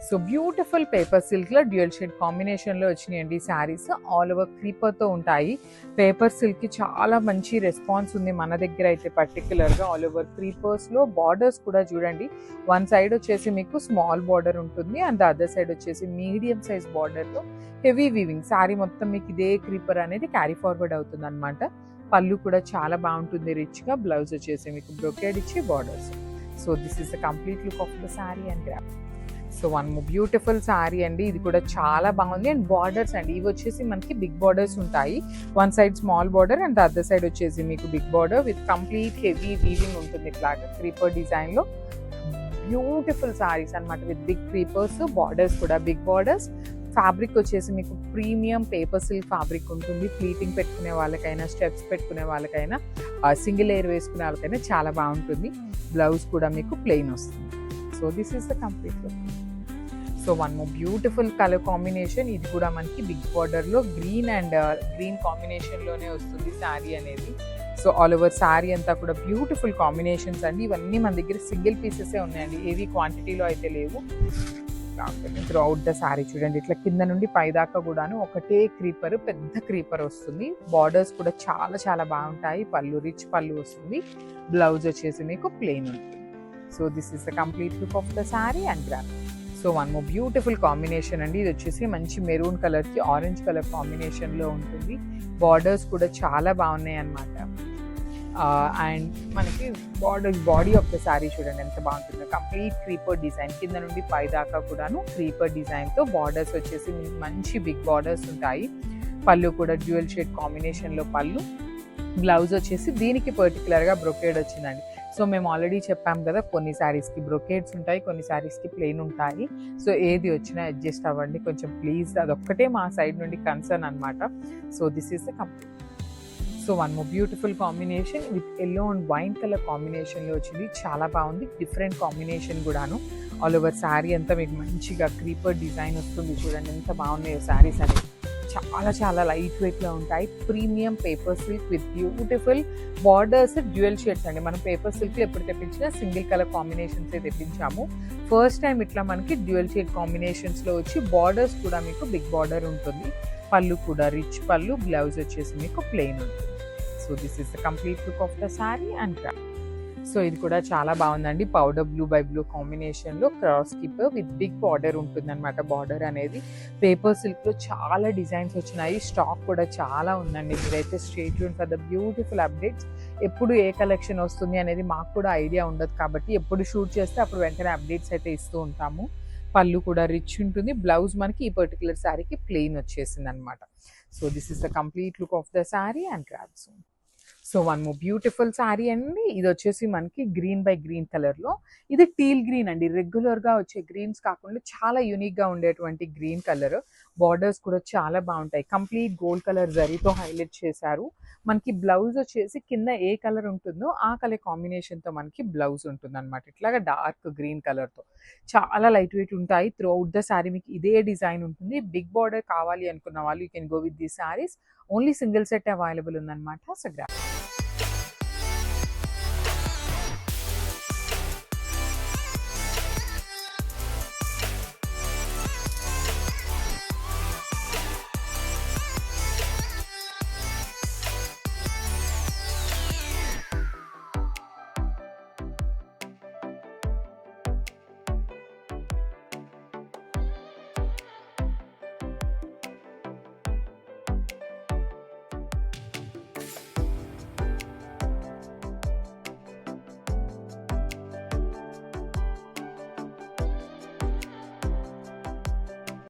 So beautiful paper సిల్క్లో dual shade కాంబినేషన్లో వచ్చినాయండి శారీస్. ఆల్ ఓవర్ క్రీపర్తో ఉంటాయి. పేపర్ సిల్క్కి చాలా మంచి రెస్పాన్స్ ఉంది మన దగ్గర అయితే. పర్టికులర్గా ఆల్ ఓవర్ క్రీపర్స్లో బార్డర్స్ కూడా చూడండి. వన్ సైడ్ వచ్చేసి మీకు స్మాల్ బార్డర్ ఉంటుంది అండ్ ద అదర్ సైడ్ వచ్చేసి మీడియం సైజ్ బార్డర్తో హెవీ వీవింగ్. శారీ మొత్తం మీకు ఇదే క్రీపర్ అనేది క్యారీ ఫార్వర్డ్ అవుతుంది అనమాట. పళ్ళు కూడా చాలా బాగుంటుంది రిచ్గా. బ్లౌజ్ వచ్చేసి మీకు బ్రొకేడ్ ఇచ్చి borders. So this is the complete look of the sari and grab. So one beautiful sari అండి. ఇది కూడా చాలా బాగుంది. అండ్ బార్డర్స్ అండి, ఇవి వచ్చేసి మనకి బిగ్ బార్డర్స్ ఉంటాయి. One side small border and other side వచ్చేసి మీకు big border with complete heavy weaving ఉంటుంది. ఇట్లాగా క్రీపర్ డిజైన్లో బ్యూటిఫుల్ శారీస్ అనమాట విత్ బిగ్ క్రీపర్స్. బార్డర్స్ కూడా బిగ్ బార్డర్స్. ఫ్యాబ్రిక్ వచ్చేసి మీకు ప్రీమియం పేపర్ సిల్క్ ఫ్యాబ్రిక్ ఉంటుంది. ప్లీటింగ్ పెట్టుకునే వాళ్ళకైనా, స్టెప్స్ పెట్టుకునే వాళ్ళకైనా, సింగిల్ లేయర్ వేసుకునే వాళ్ళకైనా చాలా బాగుంటుంది. బ్లౌజ్ కూడా మీకు ప్లెయిన్ వస్తుంది. So this is the complete look. So one more beautiful colour combination. ఇది కూడా మనకి బిగ్ బార్డర్లో గ్రీన్ అండ్ గ్రీన్ కాంబినేషన్లోనే వస్తుంది శారీ అనేది. సో ఆల్ ఓవర్ శారీ అంతా కూడా బ్యూటిఫుల్ కాంబినేషన్స్ అండి. ఇవన్నీ మన దగ్గర సింగిల్ పీసెసే ఉన్నాయండి, ఏవి క్వాంటిటీలో అయితే లేవు. త్రూ అవుట్ ద శారీ చూడండి, ఇట్లా కింద నుండి పై దాకా కూడాను ఒకటే క్రీపర్, పెద్ద క్రీపర్ వస్తుంది. బార్డర్స్ కూడా చాలా చాలా బాగుంటాయి. పళ్ళు రిచ్ పళ్ళు వస్తుంది. బ్లౌజ్ వచ్చేసి మీకు ప్లెయిన్ ఉంటుంది. So this is the complete look of the sari and grab. So one more beautiful combination అండి. ఇది వచ్చేసి మంచి మెరూన్ కలర్కి ఆరెంజ్ కలర్ కాంబినేషన్లో ఉంటుంది. బార్డర్స్ కూడా చాలా బాగున్నాయి అన్నమాట. అండ్ మనకి బాడీ ఆఫ్ ద శారీ చూడండి ఎంత బాగుంటుందో. కంప్లీట్ క్రీపర్ డిజైన్, కింద నుండి పై దాకా కూడాను క్రీపర్ డిజైన్తో బార్డర్స్ వచ్చేసి మంచి బిగ్ బార్డర్స్ ఉంటాయి. పళ్ళు కూడా డ్యూయల్ షేడ్ కాంబినేషన్లో పళ్ళు. బ్లౌజ్ వచ్చేసి దీనికి పర్టికులర్గా బ్రొకేడ్ వచ్చిందండి. సో మేము ఆల్రెడీ చెప్పాం కదా, కొన్ని శారీస్కి బ్రొకేడ్స్ ఉంటాయి, కొన్ని శారీస్కి ప్లెయిన్ ఉంటాయి. సో ఏది వచ్చినా అడ్జస్ట్ అవ్వండి కొంచెం ప్లీజ్. అదొక్కటే మా సైడ్ నుండి కన్సర్న్ అనమాట. So this is the complete. So one more beautiful combination with yellow and wine colour కాంబినేషన్లో వచ్చింది. చాలా బాగుంది, డిఫరెంట్ కాంబినేషన్ కూడాను. ఆల్ ఓవర్ శారీ అంతా మీకు మంచిగా క్రీపర్ డిజైన్ వస్తుంది. చూడండి ఎంత బాగున్నాయో శారీస్ అనేవి. చాలా చాలా లైట్ వెయిట్లో ఉంటాయి. Premium paper silk with beautiful borders, dual shades అండి. మనం పేపర్ సిల్క్లో ఎప్పుడు తెప్పించినా సింగిల్ కలర్ కాంబినేషన్సే తెప్పించాము. ఫస్ట్ టైం ఇట్లా మనకి డ్యూయల్ షేడ్ కాంబినేషన్స్లో వచ్చి బార్డర్స్ కూడా మీకు బిగ్ బార్డర్ ఉంటుంది. పళ్ళు కూడా రిచ్ పళ్ళు. బ్లౌజ్ వచ్చేసి మీకు ప్లెయిన్ ఉంటుంది. So this is the complete look of the sari and craft. So ఇది కూడా చాలా బాగుందండి. పౌడర్ బ్లూ బై బ్లూ కాంబినేషన్లో cross skip with big border ఉంటుంది అనమాట. బార్డర్ అనేది పేపర్ సిల్క్లో చాలా డిజైన్స్ వచ్చినాయి. స్టాక్ కూడా చాలా ఉందండి. మీరైతే stay tune for the beautiful updates. ఎప్పుడు ఏ కలెక్షన్ వస్తుంది అనేది మాకు కూడా ఐడియా ఉండదు కాబట్టి ఎప్పుడు షూట్ చేస్తే అప్పుడు వెంటనే అప్డేట్స్ అయితే ఇస్తూ ఉంటాము. పళ్ళు కూడా రిచ్ ఉంటుంది. బ్లౌజ్ మనకి ఈ పర్టికులర్ శారీకి ప్లెయిన్ వచ్చేసింది అనమాట. So this is the complete look of the sari and crafts. So one more beautiful sari అండి. ఇది వచ్చేసి మనకి గ్రీన్ బై గ్రీన్ కలర్లో. ఇది టీల్ గ్రీన్ అండి. రెగ్యులర్గా వచ్చే గ్రీన్స్ కాకుండా చాలా యూనిక్గా ఉండేటువంటి గ్రీన్ కలర్. బార్డర్స్ కూడా చాలా బాగుంటాయి. కంప్లీట్ గోల్డ్ కలర్ జరీతో హైలైట్ చేశారు. మనకి బ్లౌజ్ వచ్చేసి కింద ఏ కలర్ ఉంటుందో ఆ కలర్ కాంబినేషన్తో మనకి బ్లౌజ్ ఉంటుంది అనమాట. ఇట్లాగా డార్క్ గ్రీన్ కలర్తో చాలా లైట్ వెయిట్ ఉంటాయి. త్రూ అవుట్ ద శారీ మీకు ఇదే డిజైన్ ఉంటుంది. బిగ్ బార్డర్ కావాలి అనుకున్న వాళ్ళు you can go with the saris. Only single set available ఉందన్నమాట. సో